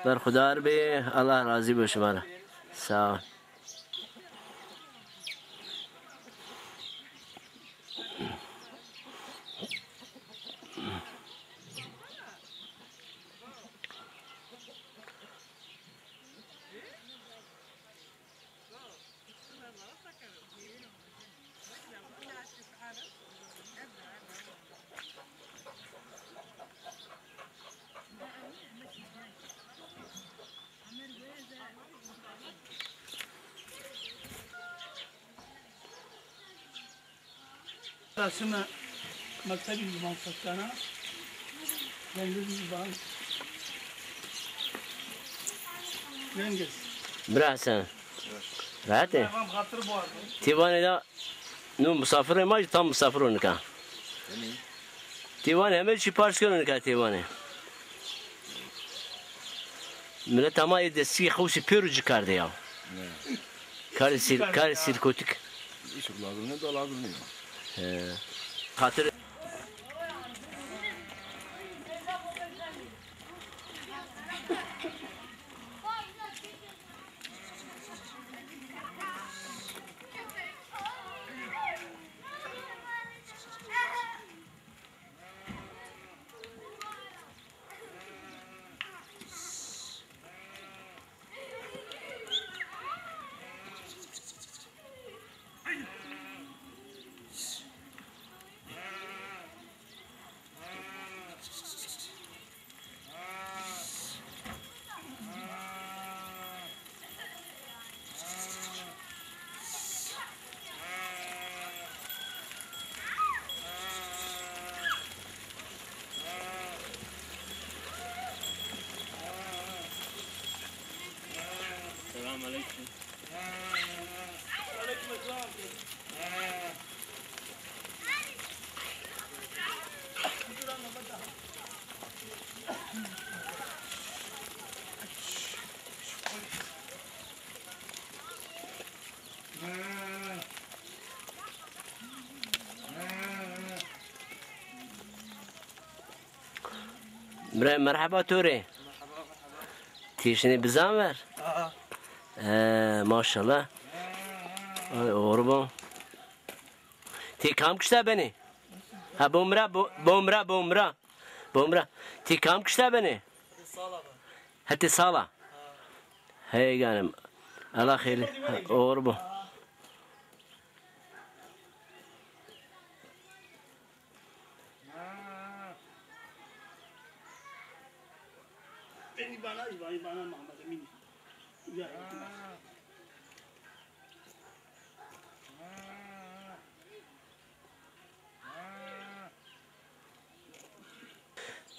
بر خدا رو به الله راضی باشه مرا سلام اسم مکتبی زبان سکانه انگلیسی زبان انگلیس برا حسن راحته تیوانه دا نو مسافر ما tam مسافر اونکا تیوانه همه چی پارس کنن که تیوانه ملت اما دستی خوشی پیروزی کرده یا کار سیرکوتیک ایشون لازم نه دو لازم نیست خاطر السلام عليكم وعليكم السلام مرحبا توری تیشنی بزن ور ماشاءالله قربان تی کام کشته بنی ها بومرا تی کام کشته بنی حتی سالا هی گانم الله خیلی قربان بنا محمد امین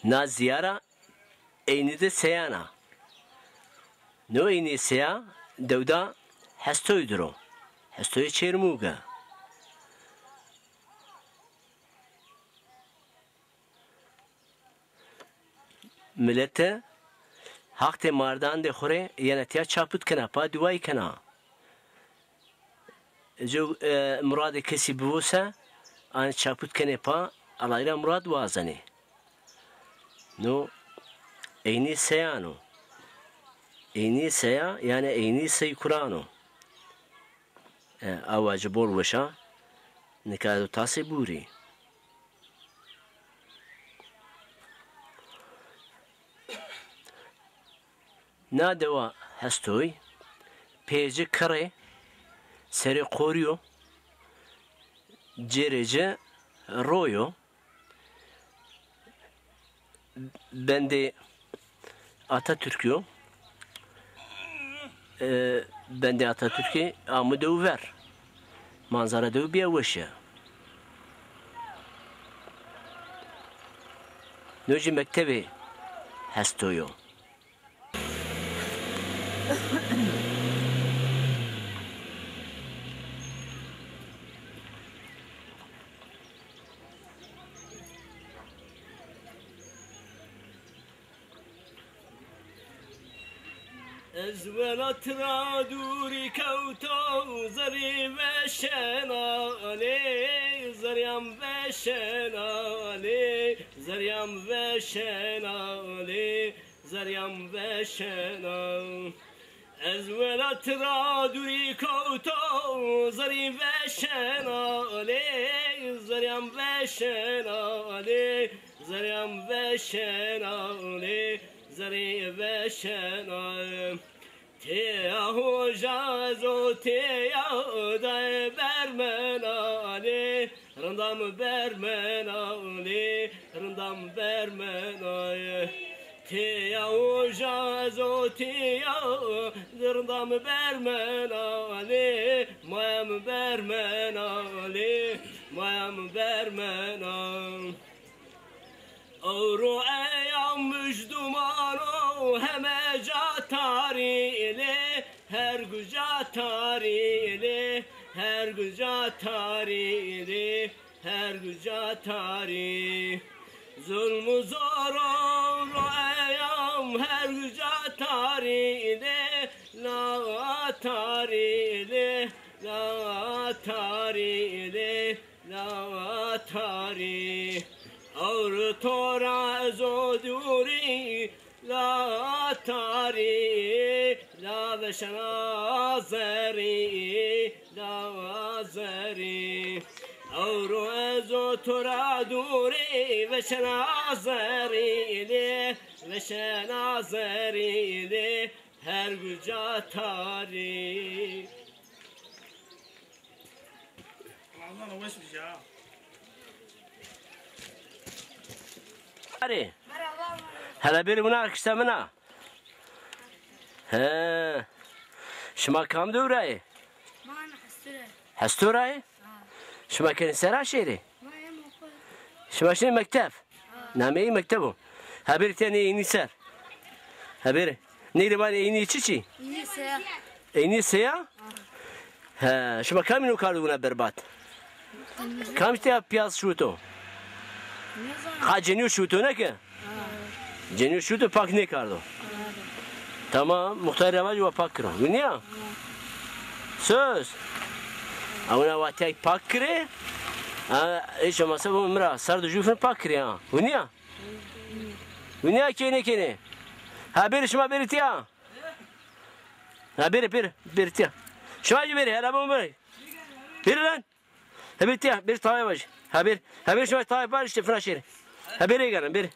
نا زیارا اینی ده سیانا نو اینی سیا دودا هستوی درو هستوی چرموگا ملت حقت مردان ده خوره یعنی تیا چاپوت کنه پا دوایی کنه جو مراد کسی بوسه آن چاپوت کنه پا علایره مراد وازنه نو اینی سیانو اینی سیا یعنی اینی سی کرانو آواج بول وشا نکادو تاسی بوری نادوا هستوی پیج کره سری قوریو جرجه رویو بنده Atatürk'ü bende Atatürk'ü amı döver manzara döv bir avuşa nöci mektebi hestoyu ازولت را دوری کوتا زری و شنالی زریم و شنالی زریم و شنالی زریم وشنا از ولات را دوری کوتا زری وشنا لی زریم وشنا لی زریم وشنا لی زری وشنا تیا هو جازو تیا دای برمنالی رندام برمنالی رندام برمنالی تیا هو جازو تیا رندام برمنالی مایم برمنالی مایم برمنالی او ایام مجدومانو همه جا تاریلی her güca tarili her güca tarili her güca tari zulmü zor olur ayam her güca tarili la tarili la tarili la tari اور تو راز و دوری لا تاری لا بشنازری لا زری اور از تو را دوری بشنازری لی بشنازری لی هر گجا تاری Allah'ına uğraşmış ya. هلا بيري منا كشتمنا ها شما كام دوراي ما أنا حستورة حستوراي شما كان سرا شيري ما هي مقول شما شنو مكتب نامي مكتبه هبير تاني إني سر هبير نيري مالي إني تشي يسيا إني سيا ها شما كام منو كاردونا بربات كام تيا بياس شوتو خا جنيو شوتو نكه جنيو شوتو پاک نکردو تمام مختار رواج و پاک کرو ونیا söz اونا واتای پاک کره ایش مثلا مرا سر دو جوفن پاک کره ونیا ونیا کینه کینه ها بیر شما بیرتیا ها بیرتیا شما جو بیری هلا بوم بیری بیر lan ha بیرتیا بیر تای باش ها بیر شما تای باش işte fıraşır ha biri gelin biri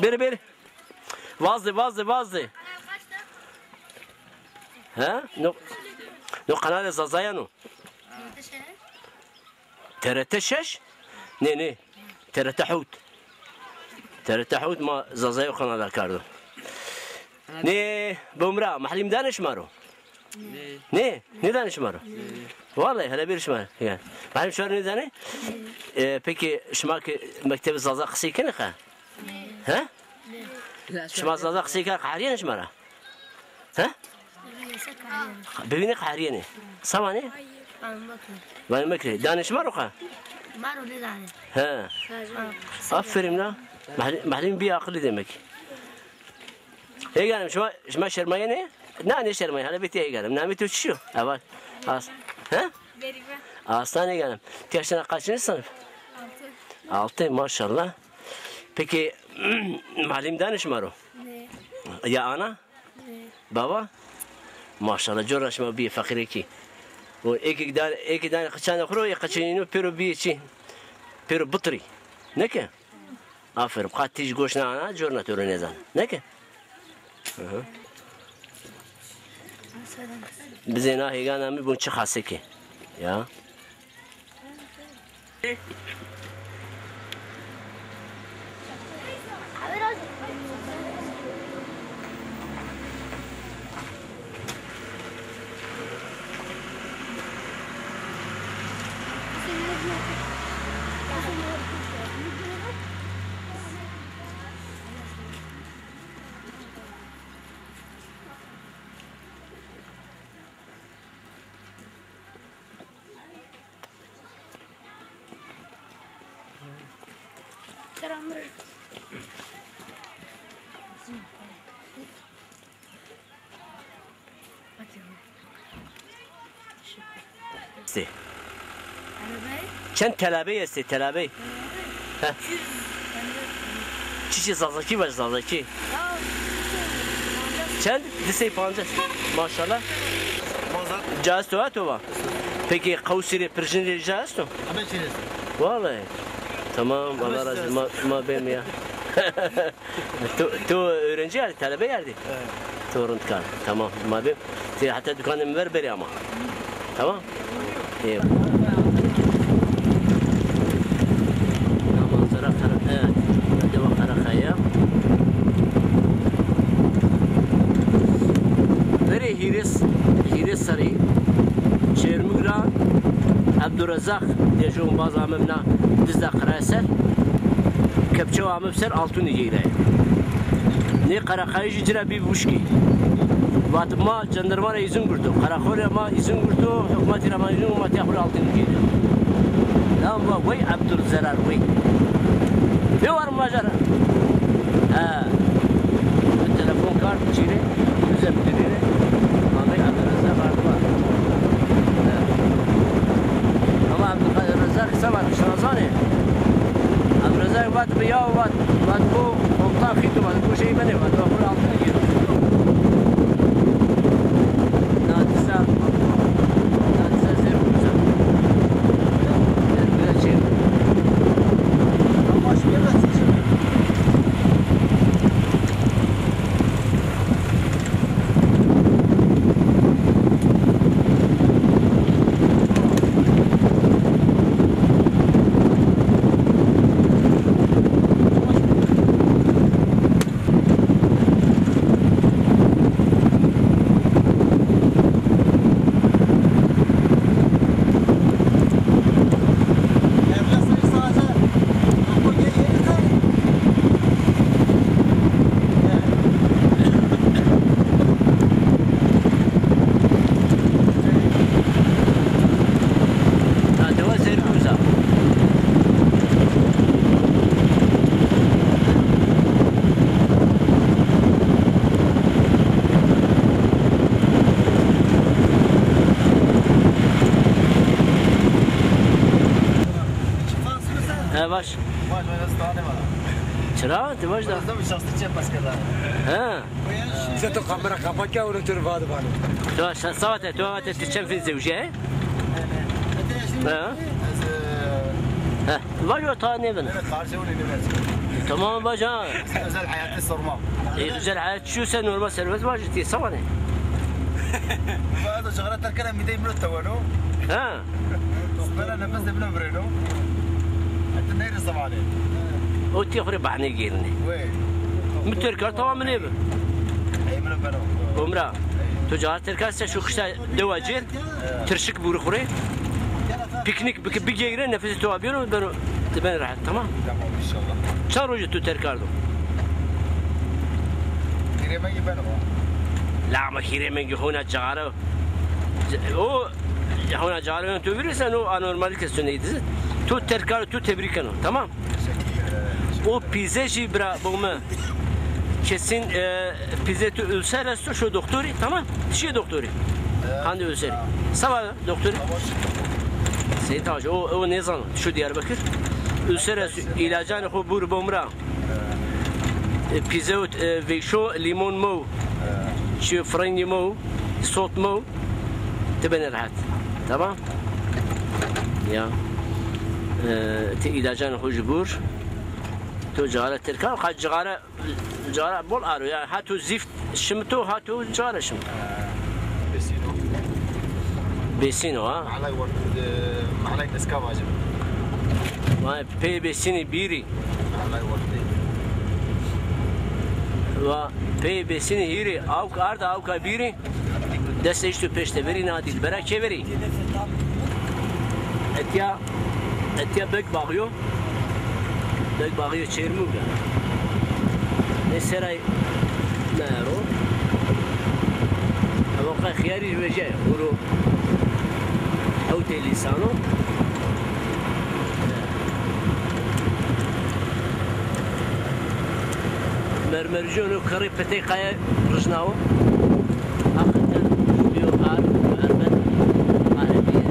bir vazdı ha no kanal zazaya no TRT 6 ne TRT حوت ما زازايا قناه كاردو ne بمرا محلي مدانش مارو ne دانش مارو vallahi hele bir şma yani benim şu an ne dane peki şma mektebi zaza qısıykın ha ها؟ شما زادا قصي كار قحريان شمارا ها؟ ببيني قحرياني صواني؟ وانا مكري داني شمارو قا؟ مارو لي داني ها افرم لا محلين بيا عقلي دمك هي قالم شما شرمايني؟ ناني شرماي هلا بيتي هي قالم نامي توشيو اول ها؟ aslan ne قالم تيشنا قاشني صنف 6 maşallah peki معلم دانش مارو يا انا بابا ما شاء الله جرش ما بي فقيري كي وإيك دان قشان أخرو يقشينو بيرو بيشي بيرو بطري نكه آفر بقى تيجي قوشنا أنا جورنا تورو نزان نكه بزينا هيغانا مي بون خاصكي يا چند تلابه است تلابه چی زازاکی باش زازاکی چند دسته 50 ماشاءالله جاهز تو ها peki قوسيري برجنري جاهز تو Hemen çeyresi. والله tamam Allah razı olsun ma benim ya tu öğrenci yani talebe yerdi torun kan tamam ma benim hatta dükkanımı ver beri ama tamam iyi manzara kara evet deva kara kaya veri hiris sari çermugra Abdurrazak diyeceğim bazı amemna dizde kırayser kepçe amemser altın yiyle ne karakayıcı cira bir buşki vatma jandarmara izin kurdu karakole ma izin kurdu hükümeti ramazan hükümeti yapır altın yiyle lan bu vay Abdurzarar vay ne var macera ha telefon kart çile bize müdürüne Ahmet Abdurrazak kartı var Abdurrazak sabah şanzane Abdurrazak vat biya vat bu komutan khitu vat bu şey beni vat bu altına giriyor nadisa zerkuza zerkuza çevir ama şu yerden seçim baş. Baş tane var. Çıra, baş da. Burada bir şahsı çep başkalar. Ha. Sen to kamera kapat ya onu tur vadı bana. Tu saate تشم في الزوجة ها ها باجو tane ben. Evet karşı onu ne Tamam baca. Özel hayatı sormam. Özel hayat şu sen normal servis var ciddi savane. Bazı şغلات تركنا 200 minut tavano. Ha. Bana nefes de bile برينو. Hatta neyre sabahane. O tiyafre bahane gelini. Ve. Müterkar tamamı ne bu? Eymen bana. Umra. Tüccar terkarsa şu kışta devacir. Tırşık buru kure. Piknik bir geyre nefesi tuvabiyorum ben rahat tamam. Tamam inşallah. Çar hoca tu terkardım. Giremeyi ben o. لا ما خيري من هنا جارة او هنا جارة تو verirsen o anormal kesiyonuydu. Tu terkar tu tebriken tamam. O pizeci bra bomba. Kesin pize tu ülser şu doktori tamam. Şey doktori. Hangi ülser? Sabah doktori. Seyit Hacı o ne zaman şu Diyarbakır. Ülser ilacan o bur bomra. Pize ve şu limon mu. شو فرنجي مو صوت مو تبني رحت تمام يا إذا جانا هو جبور تو جارة تركان خد جارة بول أرو يعني هاتو زفت شمتو هاتو جارة شمتو بيسينو ها معلي نسكافة عجب ما بي بيسيني بيري و پی بسینی هیری آوک آرد آوک بیری دستش تو پشت بری نادیل برای چه بری اتیا بگ باقیو چرمو بیا نسرای نارو اوقع خیاری وجه ورو اوتی لیسانو مرمرجون و کاری پتی قای رجناو آخرین بیو آر مرمر آهدیه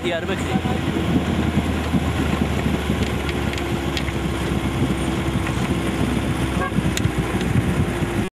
Diyarbakır.